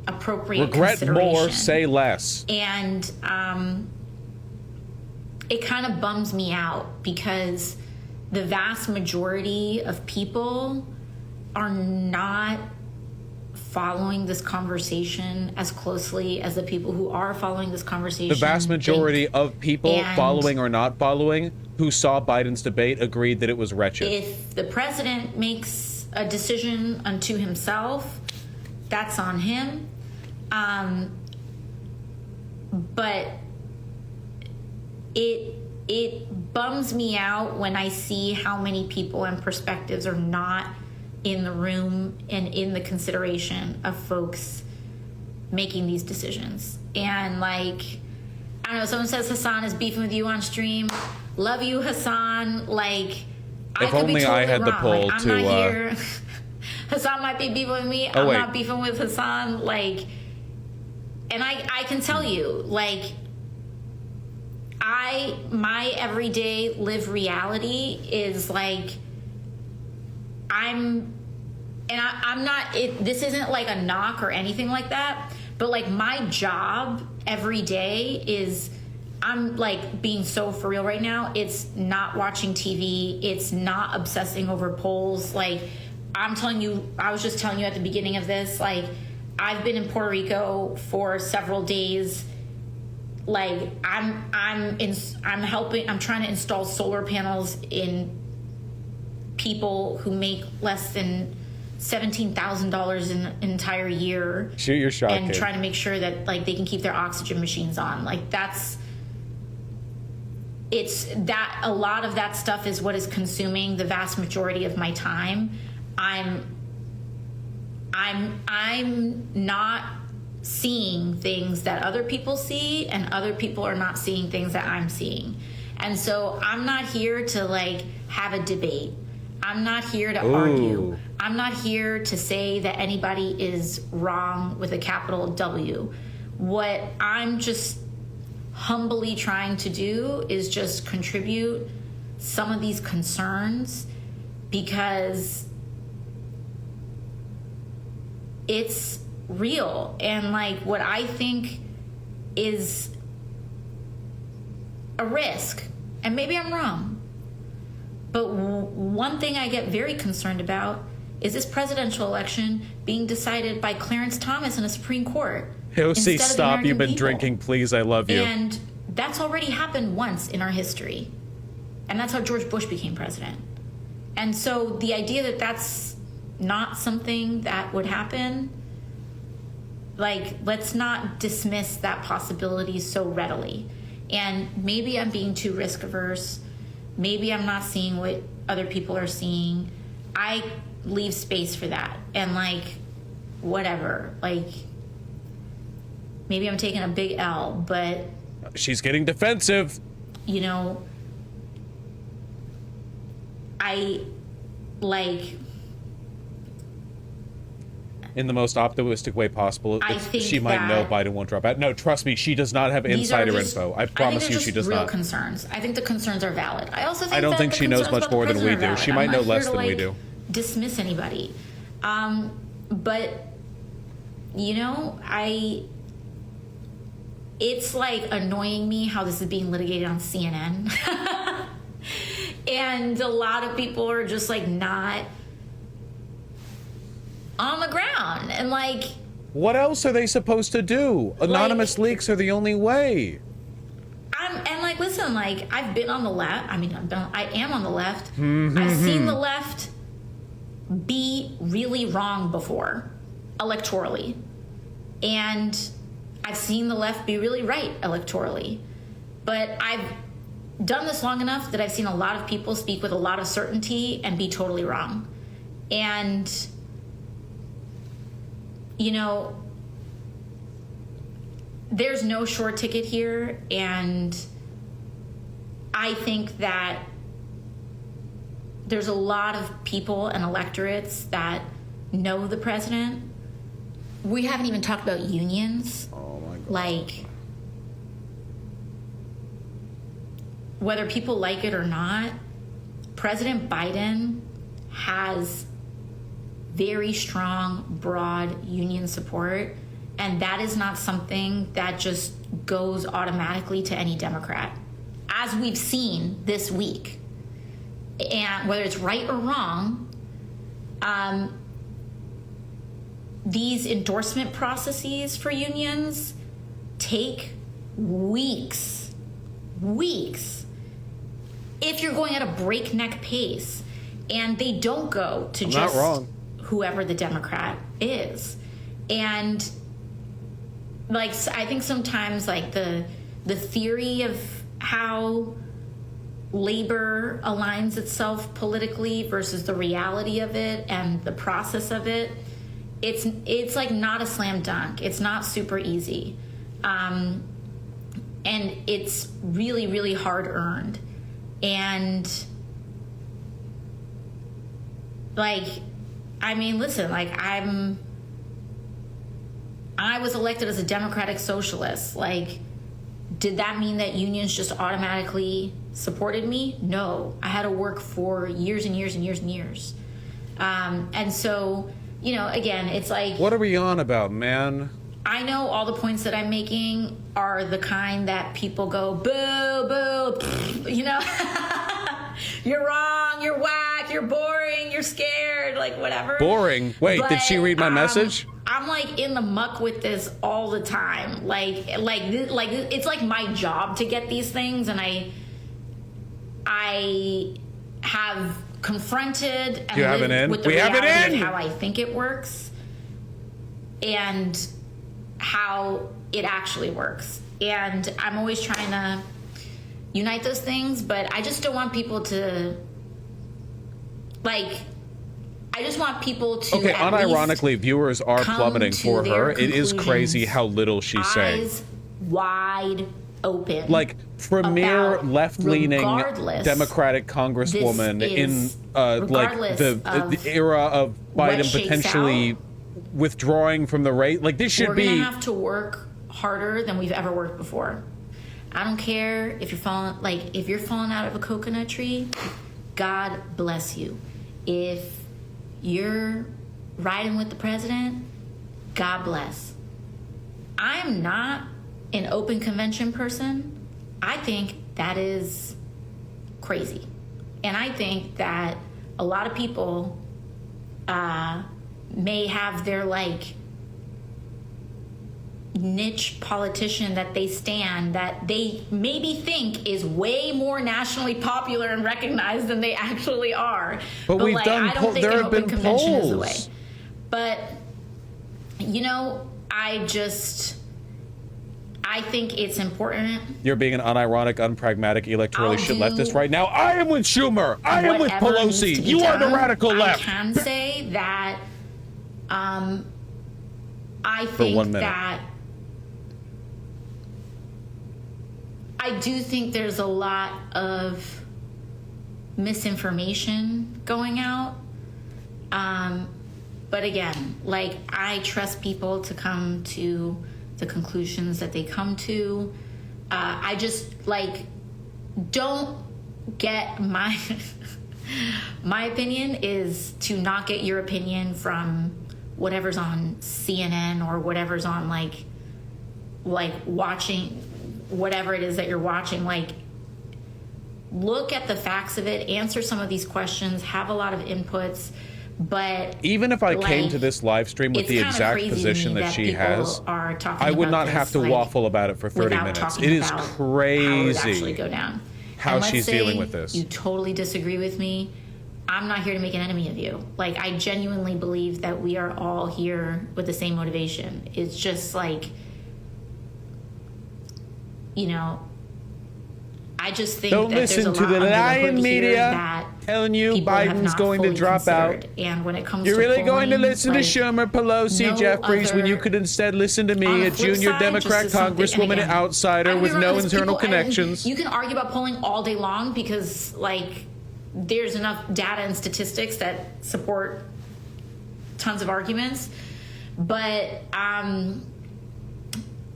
appropriate regret more, say less. And it kind of bums me out because the vast majority of people are not following this conversation as closely as the people who are following this conversation. The vast majority of people, following or not following, who saw Biden's debate agreed that it was wretched. If the president makes a decision unto himself, that's on him. But it bums me out when I see how many people and perspectives are not in the room and in the consideration of folks making these decisions. And like, I don't know, someone says Hassan is beefing with you on stream. Love you, Hassan. Like, if only I had the poll like, I'm not here. Hassan might be beefing with me. I'm not beefing with Hassan. Like, and I can tell you, like, my everyday live reality is like, I'm not, this isn't like a knock or anything like that, but like my job every day is I'm like being so for real right now. It's not watching TV. It's not obsessing over polls. Like, I'm telling you, I was just telling you at the beginning of this, like, I've been in Puerto Rico for several days. Like, I'm trying to install solar panels in people who make less than $17,000 in an entire year. Shoot your shot, and kid. trying to make sure that like they can keep their oxygen machines on. Like, it's that a lot of that stuff is what is consuming the vast majority of my time. I'm not seeing things that other people see, and other people are not seeing things that I'm seeing. And so I'm not here to like have a debate. I'm not here to argue. I'm not here to say that anybody is wrong with a capital W. What I'm just humbly trying to do is just contribute some of these concerns, because it's real. And like, what I think is a risk, and maybe I'm wrong, but one thing I get very concerned about is this presidential election being decided by Clarence Thomas in a Supreme Court. AOC, stop. You've been drinking. Please, I love you. And that's already happened once in our history. And that's how George Bush became president. And so the idea that that's not something that would happen, like, let's not dismiss that possibility so readily. And maybe I'm being too risk averse. Maybe I'm not seeing what other people are seeing. I leave space for that. And like, whatever. Like, maybe I'm taking a big L, but... She's getting defensive. You know, I, like... In the most optimistic way possible, I think she might know Biden won't drop out. No, trust me, she does not have insider info. I promise you, she does real not. Concerns. I think the concerns are valid. I also think I don't think she knows much more than we do. She might know less than we do. Dismiss anybody, but you know, it's like annoying me how this is being litigated on CNN, and a lot of people are just like not on the ground, and like, what else are they supposed to do? Anonymous leaks are the only way. And like, listen, like, I've been on the left. I mean, I am on the left. I've seen the left be really wrong before, electorally, and I've seen the left be really right electorally. But I've done this long enough that I've seen a lot of people speak with a lot of certainty and be totally wrong. And you know, there's no short ticket here, and I think that there's a lot of people and electorates that know the president. We haven't even talked about unions. Oh my God. Like, whether people like it or not, President Biden has very strong, broad union support, and that is not something that just goes automatically to any Democrat, as we've seen this week. And whether it's right or wrong, these endorsement processes for unions take weeks if you're going at a breakneck pace, and they don't go to just not wrong. Whoever the Democrat is. And like, I think sometimes like the theory of how labor aligns itself politically versus the reality of it and the process of it, it's like not a slam dunk. It's not super easy. And it's really, really hard earned. And like, I mean, listen, like, I was elected as a Democratic Socialist. Like, did that mean that unions just automatically supported me? No. I had to work for years and years and years and years. And so, you know, again, it's like... What are we on about, man? I know all the points that I'm making are the kind that people go, boo, boo, you know? You're wrong, you're whack, you're boring, you're scared, like whatever. Boring? Wait, did she read my message? I'm like in the muck with this all the time. Like it's like my job to get these things, and I have confronted and lived with the reality of how I think it works and how it actually works. And I'm always trying to unite those things, but I just don't want people to, like, I just want people to. Okay, unironically, viewers are plummeting for her. It is crazy how little she's saying. Eyes wide open. Like, premier left-leaning Democratic congresswoman in like the era of Biden potentially withdrawing from the race. Like, this should be. We're gonna have to work harder than we've ever worked before. I don't care if you're falling out of a coconut tree. God bless you. If you're riding with the president, God bless. I'm not an open convention person. I think that is crazy. And I think that a lot of people may have their like niche politician that they stand that they maybe think is way more nationally popular and recognized than they actually are. But we've like, done I don't think there an have open been convention polls. is the way. But you know, I think it's important. You're being an unironic, unpragmatic, electorally shit leftist right now. I am with Schumer. I am with Pelosi. You are the radical left. I can say that I For 1 think minute. that I do think there's a lot of misinformation going out. But again, like, I trust people to come to the conclusions that they come to. I just, like, don't get my my opinion is to not get your opinion from whatever's on CNN or whatever's on like watching whatever it is that you're watching. Like, look at the facts of it, answer some of these questions, have a lot of inputs. But even if I came to this live stream with the exact position that she has, I would not have to waffle about it for 30 minutes. It is crazy how she's dealing with this. You totally disagree with me. I'm not here to make an enemy of you. Like, I genuinely believe that we are all here with the same motivation. It's just like, you know, I just think don't that listen there's a to lot the under the lying hood here media that telling you people have Biden's not going to fully drop out. considered. And when it comes You're to really going to polling, listen to like, Schumer, Pelosi, no Jeffries, when you other- could instead listen to on me, the a flip junior side, Democrat just as something- congresswoman, and an again, outsider I with realize no internal people- and connections. You can argue about polling all day long because, like, there's enough data and statistics that support tons of arguments. But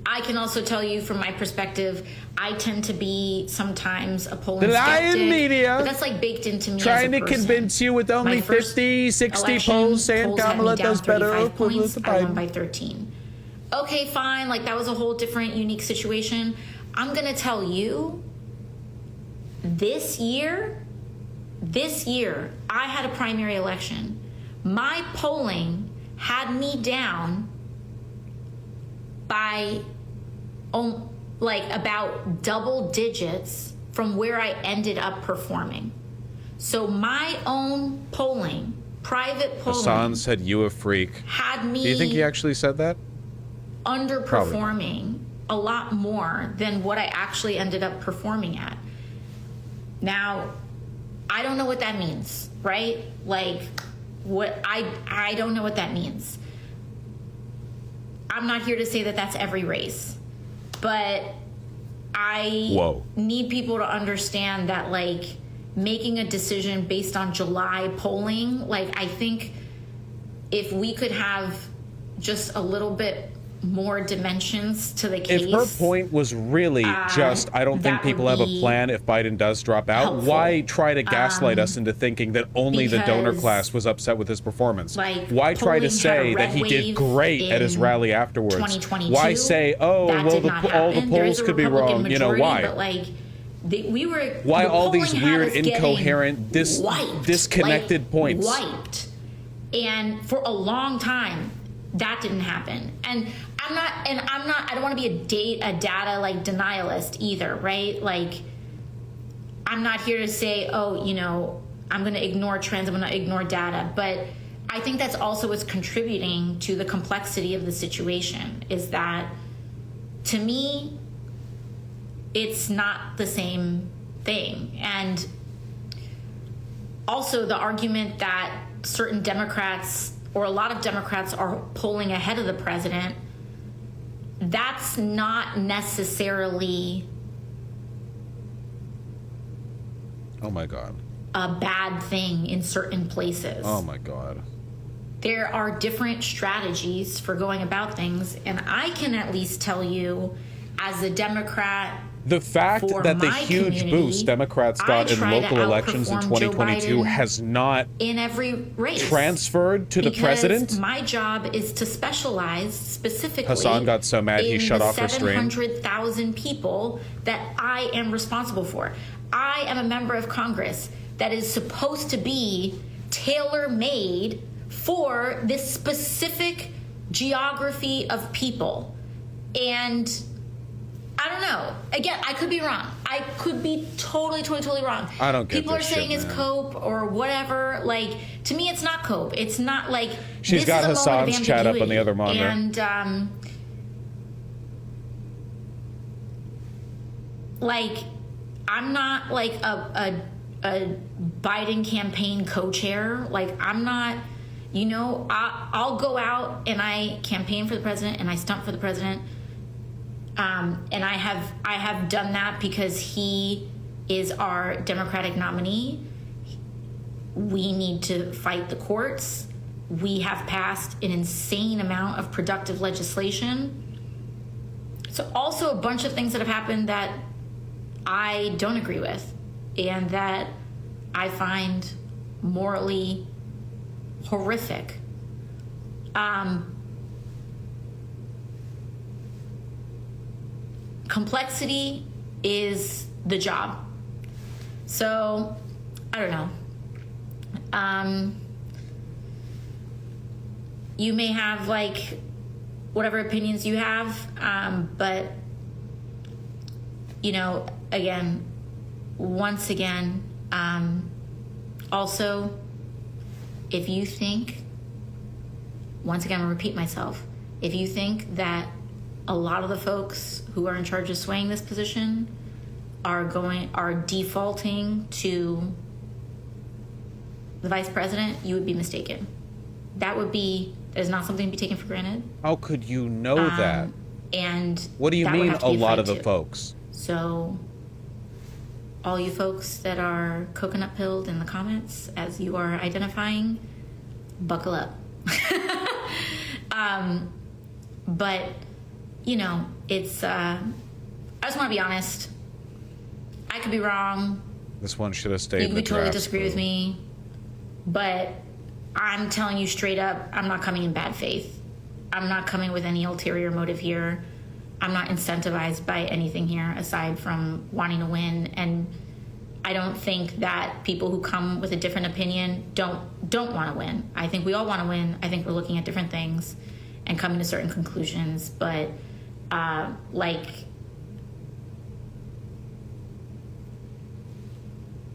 I can also tell you from my perspective, I tend to be sometimes a polling The lying skeptic, media but that's like baked into me trying as a to person. convince you with only My first 50, 60 election, polls saying polls had me Kamala down does better 35 equivalent to points. I won Biden. by 13. Okay, fine. Like, that was a whole different, unique situation. I'm going to tell you, this year, I had a primary election. My polling had me down by like about double digits from where I ended up performing. So my own polling, private polling, Hassan said, "You a freak." had me. Do you think he actually said that? Underperforming a lot more than what I actually ended up performing at. Now, I don't know what that means, right? Like, what I don't know what that means. I'm not here to say that that's every race, but I need people to understand that, like, making a decision based on July polling, like, I think if we could have just a little bit more dimensions to the case. If her point was really just, I don't think people have a plan if Biden does drop out, helpful. why try to gaslight us into thinking that only the donor class was upset with his performance? Like, why try to say that he did great at his rally afterwards? 2022, why say, oh, well, all the polls could be wrong? You know, why? But like, we were. Why the all these polling had weird, us getting incoherent, disconnected like, points? Wiped. And for a long time, that didn't happen. And I don't want to be a data like denialist either, right? Like, I'm not here to say, oh, you know, I'm going to ignore trends, I'm going to ignore data. But I think that's also what's contributing to the complexity of the situation, is that, to me, it's not the same thing. And also the argument that certain Democrats, or a lot of Democrats, are polling ahead of the president, that's not necessarily, oh my God, a bad thing in certain places. Oh my God. There are different strategies for going about things, and I can at least tell you, as a Democrat, the fact that the huge boost Democrats got in local elections in 2022 has not in every race transferred to the president. Because my job is to specialize specifically. Hassan got so mad he shut off her stream. 700,000 people that I am responsible for. I am a member of Congress that is supposed to be tailor-made for this specific geography of people. And I don't know. Again, I could be wrong. I could be totally wrong. I don't get People are saying shit, it's cope or whatever. Like, to me, it's not cope. It's not like, she's got Hassan's chat up on the other monitor. And like, I'm not like a Biden campaign co-chair. Like, I'm not, you know, I'll go out and I campaign for the president and I stunt for the president. And I have done that because he is our Democratic nominee. We need to fight the courts. We have passed an insane amount of productive legislation. So also a bunch of things that have happened that I don't agree with and that I find morally horrific. Complexity is the job. So, I don't know. You may have like whatever opinions you have, but you know, again, once again, also, if you think, once again, I'll repeat myself, if you think that a lot of the folks who are in charge of swaying this position are defaulting to the vice president, you would be mistaken. That is not something to be taken for granted. How could you know that? And what do you mean a lot of the folks? So all you folks that are coconut pilled in the comments as you are identifying, buckle up. But you know, it's, I just want to be honest. I could be wrong. This one should have stayed in the You could totally disagree with me. But I'm telling you straight up, I'm not coming in bad faith. I'm not coming with any ulterior motive here. I'm not incentivized by anything here aside from wanting to win. And I don't think that people who come with a different opinion don't want to win. I think we all want to win. I think we're looking at different things and coming to certain conclusions. But like,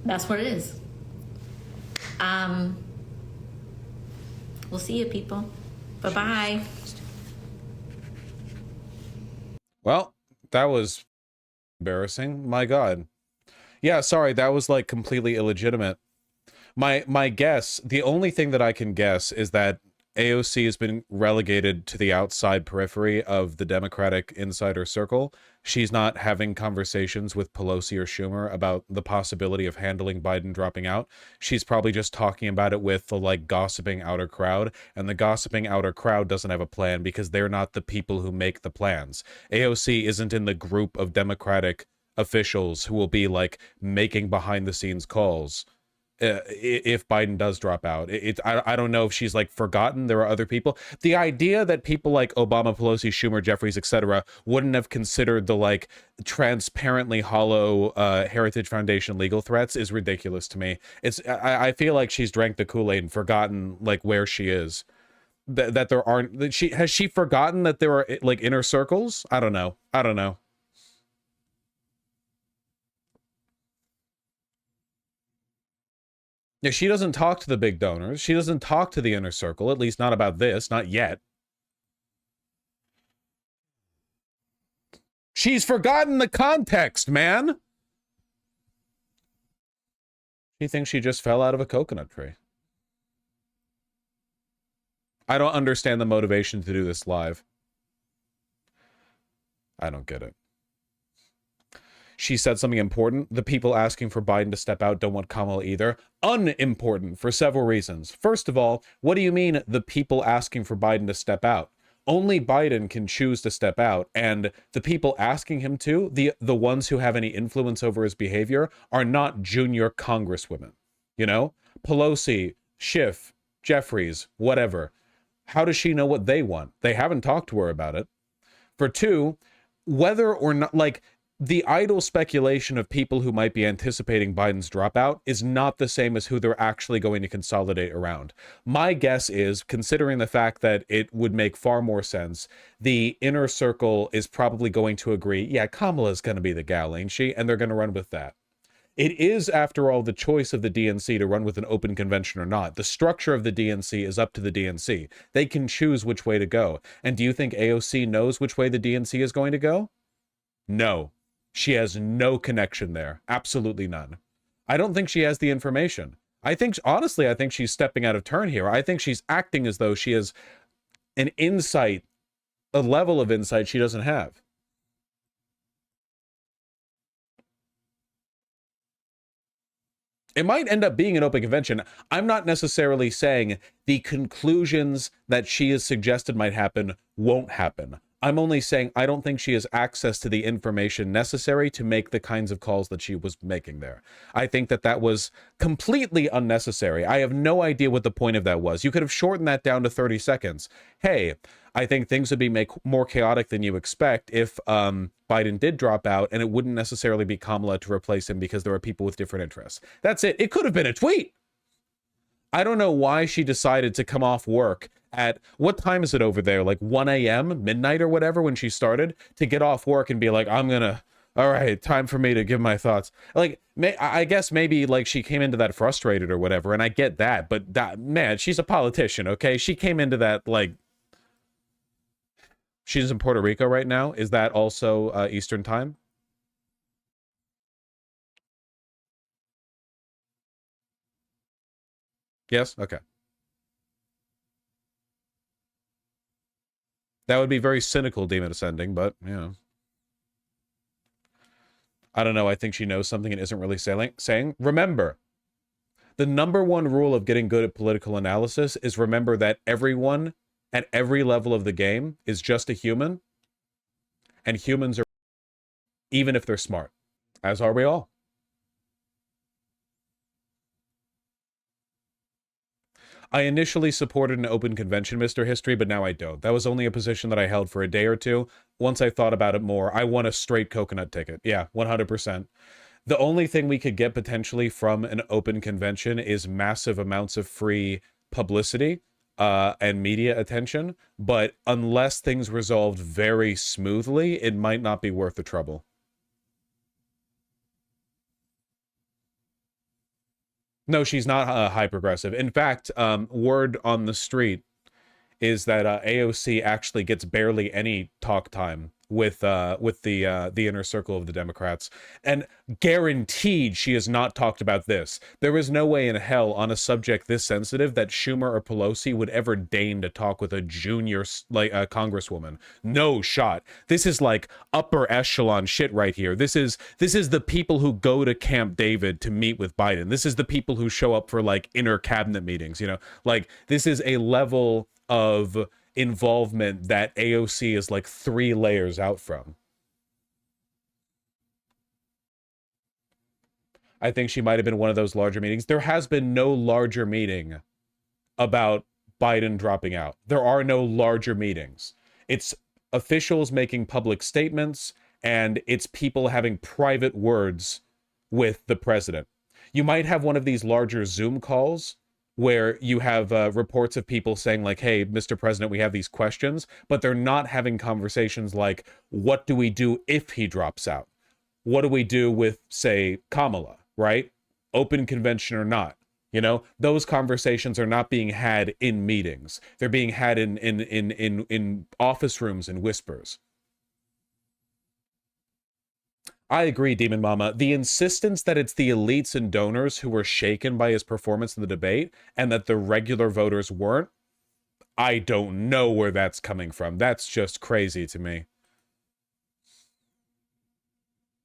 that's what it is. We'll see you, people. Bye-bye. Well, that was embarrassing. My God. Yeah, sorry, that was like completely illegitimate. My guess, the only thing that I can guess is that AOC has been relegated to the outside periphery of the Democratic insider circle. She's not having conversations with Pelosi or Schumer about the possibility of handling Biden dropping out. She's probably just talking about it with the like gossiping outer crowd, and the gossiping outer crowd doesn't have a plan because they're not the people who make the plans. AOC isn't in the group of Democratic officials who will be like making behind the scenes calls if Biden does drop out. I don't know if she's like forgotten there are other people. The idea that people like Obama, Pelosi, Schumer, Jeffries, etc. wouldn't have considered the like transparently hollow Heritage Foundation legal threats is ridiculous to me. I feel like she's drank the Kool-Aid and forgotten like where she is. That there aren't, has she forgotten that there are like inner circles? I don't know. Yeah, she doesn't talk to the big donors. She doesn't talk to the inner circle, at least not about this, not yet. She's forgotten the context, man. She thinks she just fell out of a coconut tree. I don't understand the motivation to do this live. I don't get it. She said something important. The people asking for Biden to step out don't want Kamala either. Unimportant for several reasons. First of all, what do you mean the people asking for Biden to step out? Only Biden can choose to step out, and the people asking him to, the ones who have any influence over his behavior, are not junior congresswomen. You know? Pelosi, Schiff, Jeffries, whatever. How does she know what they want? They haven't talked to her about it. For two, whether or not, like, the idle speculation of people who might be anticipating Biden's dropout is not the same as who they're actually going to consolidate around. My guess is, considering the fact that it would make far more sense, the inner circle is probably going to agree, yeah, Kamala's going to be the gal, ain't she? And they're going to run with that. It is, after all, the choice of the DNC to run with an open convention or not. The structure of the DNC is up to the DNC. They can choose which way to go. And do you think AOC knows which way the DNC is going to go? No. She has no connection there. Absolutely none. I don't think she has the information. Honestly, I think she's stepping out of turn here. I think she's acting as though she has an insight, a level of insight she doesn't have. It might end up being an open convention. I'm not necessarily saying the conclusions that she has suggested might happen won't happen. I'm only saying I don't think she has access to the information necessary to make the kinds of calls that she was making there. I think that was completely unnecessary. I have no idea what the point of that was. You could have shortened that down to 30 seconds. Hey, I think things would be more chaotic than you expect if Biden did drop out, and it wouldn't necessarily be Kamala to replace him because there are people with different interests. That's it. It could have been a tweet. I don't know why she decided to come off work at, what time is it over there? Like 1 a.m., midnight or whatever when she started, to get off work and be like, all right, time for me to give my thoughts. Like, I guess maybe like she came into that frustrated or whatever, and I get that, but man, she's a politician, okay? She came into that like, she's in Puerto Rico right now. Is that also Eastern time? Yes? Okay. That would be very cynical, Demon Ascending, but, you know. I don't know. I think she knows something and isn't really saying. Remember, the number one rule of getting good at political analysis is remember that everyone at every level of the game is just a human, and humans are, even if they're smart, as are we all. I initially supported an open convention, Mr. History, but now I don't. That was only a position that I held for a day or two. Once I thought about it more, I want a straight coconut ticket. Yeah, 100%. The only thing we could get potentially from an open convention is massive amounts of free publicity and media attention. But unless things resolved very smoothly, it might not be worth the trouble. No, she's not high progressive. In fact, word on the street is that AOC actually gets barely any talk time with the inner circle of the Democrats, and guaranteed she has not talked about this. There is no way in hell on a subject this sensitive that Schumer or Pelosi would ever deign to talk with a junior congresswoman. No shot. This is like upper echelon shit right here. This is the people who go to Camp David to meet with Biden. This is the people who show up for like inner cabinet meetings, you know? Like, this is a level of involvement that AOC is like 3 layers out from. I think she might have been one of those larger meetings. There has been no larger meeting about Biden dropping out. There are no larger meetings. It's officials making public statements, and it's people having private words with the president. You might have one of these larger Zoom calls where you have reports of people saying like, hey, Mr. President, we have these questions, but they're not having conversations like, what do we do if he drops out? What do we do with, say, Kamala, right? Open convention or not? You know, those conversations are not being had in meetings. They're being had in office rooms and whispers. I agree, Demon Mama. The insistence that it's the elites and donors who were shaken by his performance in the debate and that the regular voters weren't, I don't know where that's coming from. That's just crazy to me.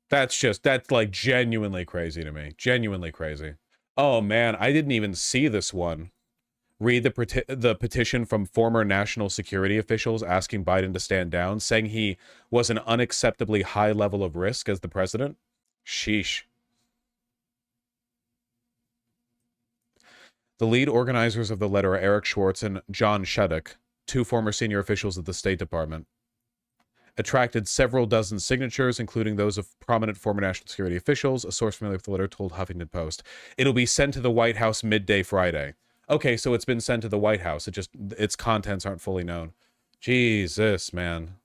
That's like genuinely crazy to me. Genuinely crazy. Oh man, I didn't even see this one. Read the petition from former national security officials asking Biden to stand down, saying he was an unacceptably high level of risk as the president. Sheesh. The lead organizers of the letter are Eric Schwartz and John Shuddock, 2 former senior officials of the State Department. Attracted several dozen signatures, including those of prominent former national security officials. A source familiar with the letter told Huffington Post. It'll be sent to the White House midday Friday. Okay, so it's been sent to the White House. Its contents aren't fully known. Jesus, man.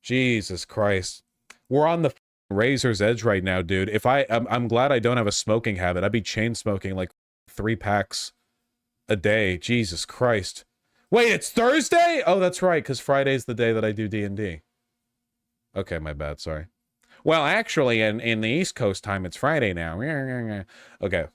Jesus Christ. We're on the razor's edge right now, dude. If I'm glad I don't have a smoking habit. I'd be chain smoking like 3 packs a day. Jesus Christ. Wait, it's Thursday? Oh, that's right, because Friday's the day that I do D&D. Okay, my bad, sorry. Well, actually, in the East Coast time, it's Friday now. Okay.